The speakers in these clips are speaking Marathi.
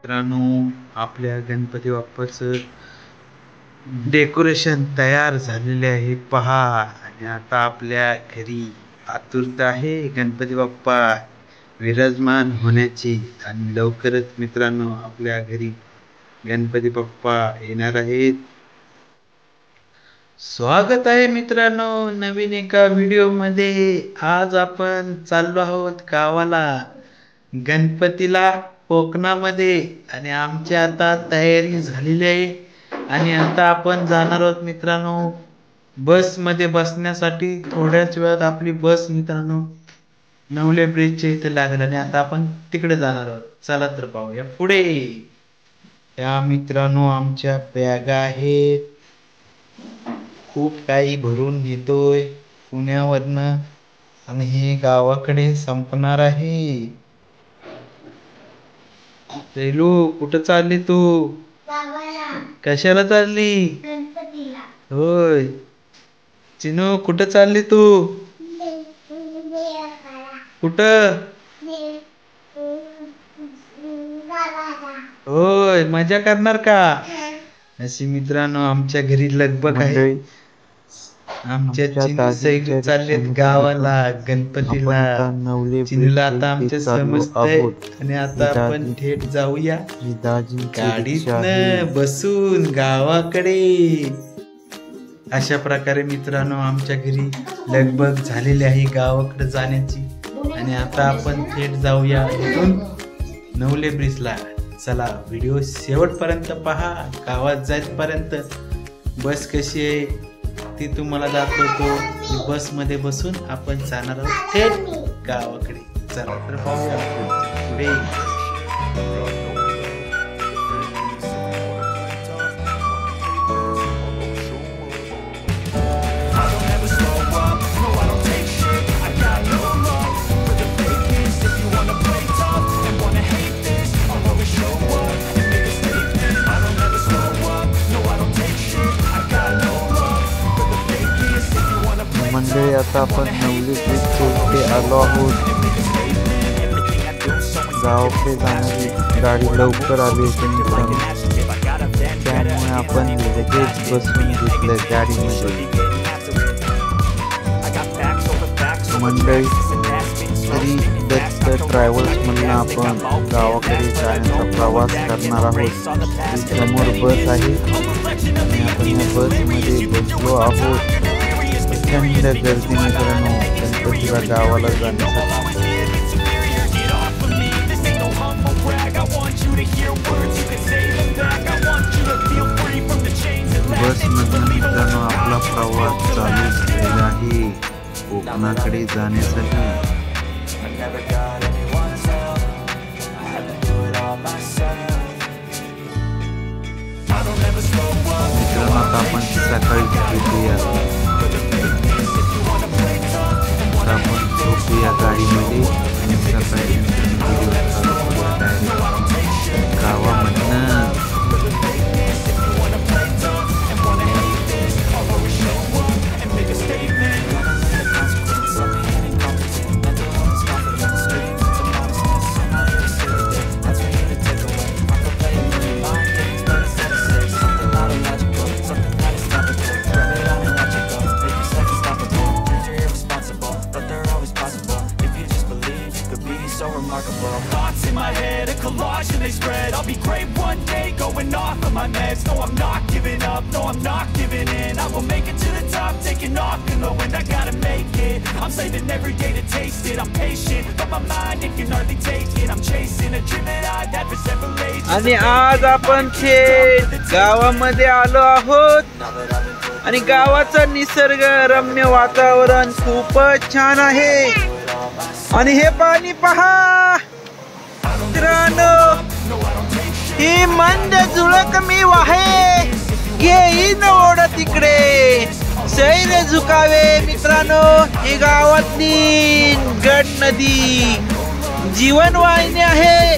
मित्रांनो, आपल्या गणपती बाप्पाचं डेकोरेशन तयार झालेले आहे पहा. आणि आता आपल्या घरी आतुरता आहे गणपती बाप्पा विराजमान होण्याची. आणि लवकरच मित्रांनो आपल्या घरी गणपती बाप्पा येणार आहेत. स्वागत आहे मित्रांनो नवीन एका व्हिडिओ मध्ये. आज आपण चाललो आहोत गावाला गणपतीला कोकणामध्ये. आणि आमची आता तयारी झालेली आहे. आणि आता आपण जाणार आहोत मित्रांनो बस मध्ये बसण्यासाठी. थोड्याच वेळात आपली बस मित्रांनो नवले ब्रिजच्या इथे लागेल आणि आता आपण तिकडे जाणार आहोत. चला तर पाहूया पुढे. या मित्रांनो आमच्या बॅगा आहेत. खूप काही भरून घेतोय पुण्यावरनं आणि हे गावाकडे संपणार आहे. रेलू कुठं चालली तू? कशाला चालली? होय. चिनू कुठं चालली तू? कुठं? होय मजा करणार का? अशी मित्रांनो आमच्या घरी लगबग आहे. आमच्या चिनू चाललेत गावाला गणपतीला. चिनूला आता आमच्या समजतंय. आणि आता आपण थेट जाऊया गाडीतनं बसून गावाकडे. अशा प्रकारे मित्रांनो आमच्या घरी लगबग झालेली आहे गावाकडे जाण्याची. आणि आता आपण थेट जाऊया इथून नवले ब्रिजला. चला व्हिडिओ शेवटपर्यंत पहा. गावात जायपर्यंत बस कशी आहे ती तुम्हाला दाखवतो. बस मध्ये बसून आपण जाणार आहोत थेट गावाकडे. चला तर पाहूया पुढे. मंडळी आता आपण नवली ब्रिज इथे आलो आहोत. गावाकडे जाणारी गाडी लवकर आली होती मित्रांनो. त्यामुळे आपण लगेच बसून घेतलं गाडीमध्ये. मंडळी श्री दत्त ट्रॅव्हल्स मधून आपण गावाकडे जाण्याचा प्रवास करणार आहोत. समोर बस आहे आणि आपण या बसमध्ये बसलो आहोत. प्रचंड गर्दी मित्रांनो गणपतीला गावाला जाण्यासाठी. बस मधून मित्रांनो आपला प्रवास चालू झालेला आहे कोकणाकडे जाण्यासाठी. मित्रांनो आता आपण सकाळी भेटूया. आपण झोपूया गाडीमध्ये आणि सकाळी गावामधनं. Thoughts in my head, a collage and they spread. I'll be great one day, going off of my meds. No, I'm not giving up, no, I'm not giving in. I will make it to the top, taking off in the wind. I gotta make it, I'm saving every day to taste it. I'm patient, but my mind, it can hardly take it. I'm chasing a dream that I've had for several ages. आणि आज आपण थेट गावामध्ये आलो आहोत. आणि गावाचं निसर्ग रम्य वातावरण खूपच छान आहे. आणि हे पाणी पहा मित्रांनो, ही मंद झुळक मी वाहे घेईन ओढ तिकडे. सैर झुकावे मित्रांनो, ही गावातली गड नदी जीवन वाहिनी आहे.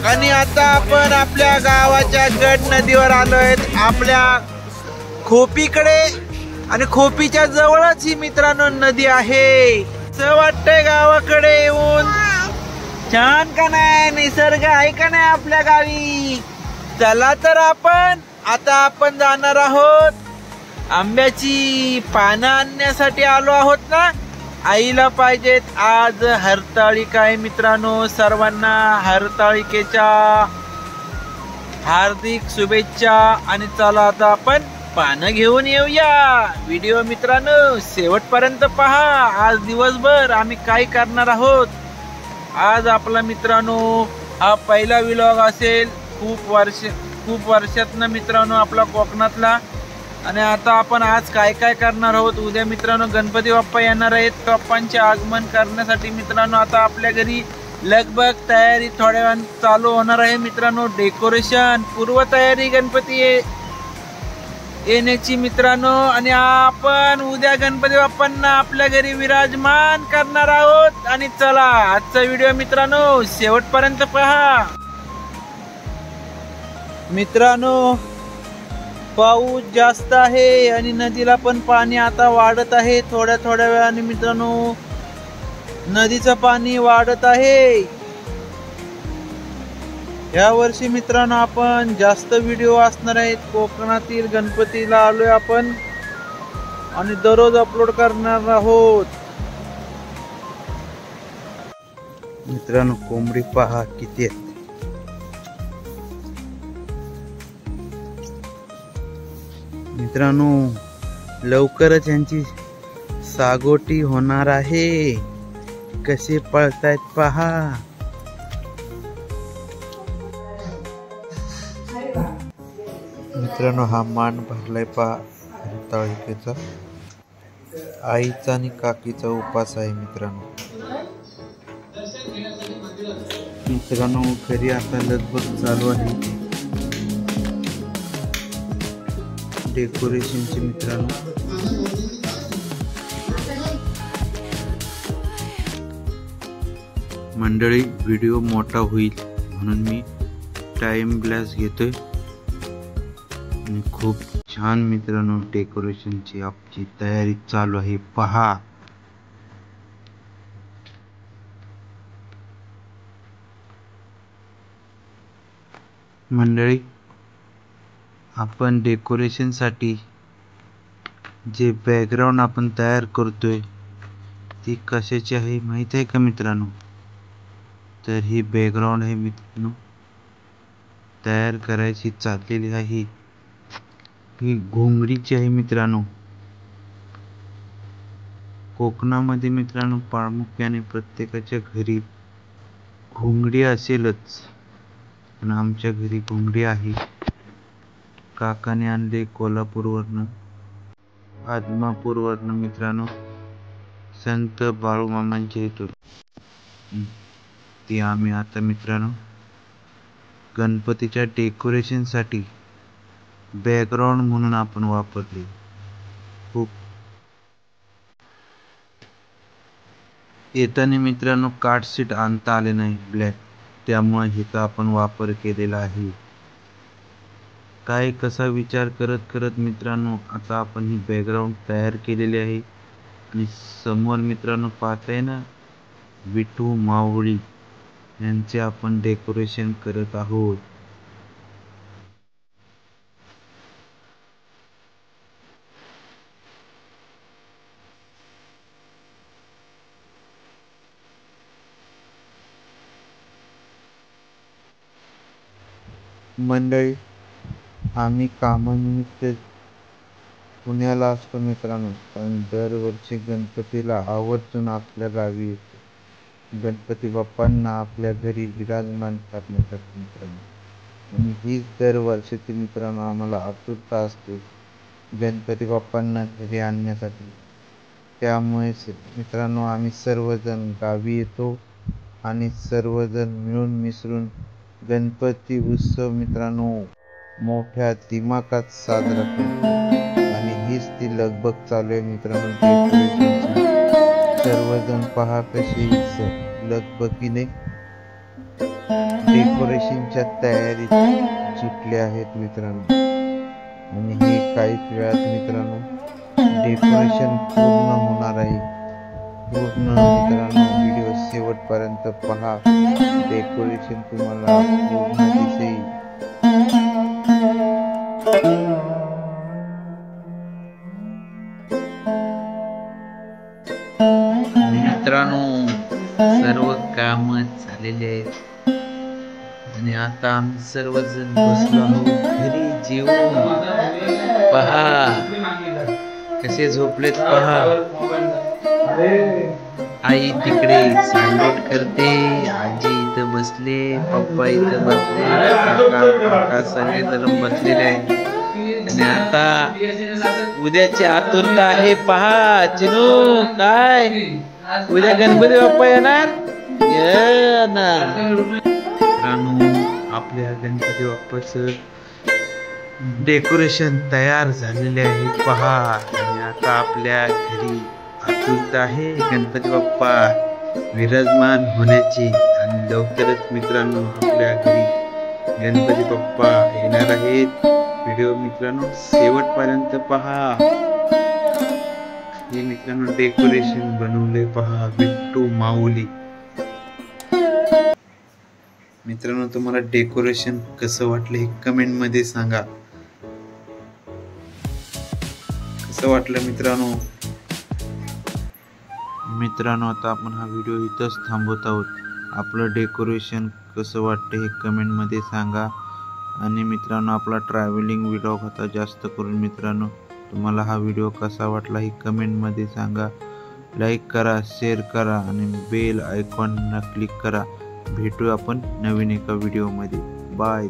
आणि आता आपण आपल्या गावाच्या गड नदीवर आलोय आपल्या खोपीकडे. आणि खोपीच्या जवळच ही मित्रांनो नदी आहे. असं वाटतंय गावाकडे येऊन. छान का नाही निसर्ग आहे का नाही आपल्या गावी. चला तर आपण जाणार आहोत आंब्याची पानं आणण्यासाठी आलो आहोत ना. आईला पाहिजेत आज हरताळिका आहे मित्रांनो. सर्वांना हरताळिकेच्या हार्दिक शुभेच्छा. आणि चला आता आपण पानं घेऊन येऊया. व्हिडिओ मित्रांनो शेवटपर्यंत पहा. आज दिवसभर आम्ही काय करणार आहोत. आज आपला मित्रांनो हा पहिला व्लॉग असेल खूप वर्षातनं मित्रांनो आपला कोकणातला. आणि आता आपण आज काय काय करणार आहोत. उद्या मित्रांनो गणपती बाप्पा येणार आहेत. बाप्पांचे आगमन करण्यासाठी मित्रांनो आता आपल्या घरी लगबग तयारी थोड्या वेळाने चालू होणार आहे मित्रांनो. डेकोरेशन पूर्वतयारी गणपती येण्याची मित्रांनो. आणि आपण उद्या गणपती बाप्पांना आपल्या घरी विराजमान करणार आहोत. आणि चला आजचा व्हिडिओ मित्रांनो शेवटपर्यंत पहा. मित्रांनो पाऊस जास्त आहे आणि नदीला पण पाणी आता वाढत आहे. थोड्या वेळाने मित्रांनो नदीचं पाणी वाढत आहे. या वर्षी मित्रांनो आपण जास्त व्हिडिओ असणार आहेत. कोकणातील गणपतीला आलोय आपण आणि दररोज अपलोड करणार आहोत. मित्रांनो कोंबडी पहा किती आहेत. मित्रांनो लवकरच यांची सागोटी होणार आहे. कसे पळतायत पहा. मित्रांनो हा मान भरलाय पहा हरताळिकेचा. आईचा आणि काकीचा उपास आहे मित्रांनो घरी आता लगबग चालू आहे डेकोरेशनची मित्रांनो. मंडळी व्हिडिओ मोठा होईल म्हणून मी टाइम ग्लास घेतोय. आणि खूप छान मित्रांनो डेकोरेशनची आमची तयारी चालू आहे पहा. मंडळी आपण डेकोरेशन साठी जे बॅकग्राऊंड आपण तयार करतोय ती कशाची आहे माहित आहे का मित्रांनो. तर ही बॅकग्राऊंड आहे मित्रांनो तयार करायची चाललेली आहे. ही घोंगडीची आहे मित्रांनो. कोकणामध्ये मित्रांनो प्रामुख्याने प्रत्येकाच्या घरी घोंगडी असेलच. पण आमच्या घरी घोंगडी आहे. काकाने आणले कोल्हापूरवरनं आदमापूरवरनं मित्रांनो संत बाळूमामांच्या इथून. ती आम्ही आता मित्रांनो गणपतीच्या डेकोरेशन साठी बॅकग्राऊंड म्हणून आपण वापरली. खूप येताना मित्रांनो कार्ड शीट आणता आले नाही ब्लॅक. त्यामुळे हिचा आपण वापर केलेला आहे. काय कसा विचार करत मित्रांनो आता आपण ही बॅकग्राऊंड तयार केलेली आहे. आणि समोर मित्रांनो पाहताय ना विठू माऊली यांचे आपण डेकोरेशन करत आहोत. मंडळी आम्ही कामानिमित्त पुण्याला असतो मित्रांनो. पण दरवर्षी गणपतीला आवर्जून आपल्या गावी येतो. गणपती बाप्पांना आपल्या घरी विराजमान करण्यासाठी मित्रांनो. आणि हीच दरवर्षीची मित्रांनो आम्हाला आतुरता असते गणपती बाप्पांना घरी आणण्यासाठी. त्यामुळे मित्रांनो आम्ही सर्वजण गावी येतो आणि सर्वजण मिळून मिसळून गणपती उत्सव मित्रांनो मोठ्या दिमाखात साजरा करतो. आणि हीच ती लगबग चालू आहे मित्रांनो डेकोरेशनची. सर्वजण पहा कशी लगबगीने डेकोरेशनच्या तयारीत जुटले आहेत मित्रांनो. आणि हे काहीच वेळात मित्रांनो डेकोरेशन पूर्ण होणार आहे. पूर्ण मित्रांनो व्हिडिओ शेवटपर्यंत पहा. डेकोरेशन तुम्हाला पूर्ण दिसेल. मित्रांनो सर्व काम झालेले आहेत आणि आता आम्ही सर्वजण बसलो आहोत घरी जेवून. पहा कसे झोपलेत पहा. आई तिकडे सांडोट करते, आजी इथं बसले, पप्पा इथं बसले, काका सगळे जण बसलेले आहेत. आणि आता उद्याची आतुरता आहे पहा. चिनू काय उद्या गणपती बाप्पा येणार. आपल्या गणपती बाप्पाचं डेकोरेशन तयार झालेले आहे पहा. आणि आता आपल्या घरी आतुरता आहे गणपती बाप्पा विराजमान होण्याची. आणि लवकरच मित्रांनो आपल्या घरी गणपती बाप्पा येणार आहेत. व्हिडिओ मित्रांनो शेवटपर्यंत पहा. हे मित्रांनो डेकोरेशन बनवले पहा बिट्टू माऊली. मित्रांनो तुम्हाला डेकोरेशन कसं वाटलं हे कमेंट मध्ये सांगा. कसं वाटलं मित्रांनो. मित्रांनो आता आपण हा व्हिडिओ इथंच थांबवत आहोत. आपलं डेकोरेशन कसं वाटतं हे कमेंट मध्ये सांगा. आणि मित्रांनो आपला ट्रॅव्हलिंग व्हिडिओ होता जास्त करून. मित्रांनो तुम्हाला हा व्हिडिओ कसा वाटला हे कमेंट मध्ये सांगा. लाईक करा, शेअर करा आणि बेल आयकॉनला क्लिक करा. भेटू आपण नवीन एका व्हिडिओमध्ये. बाय.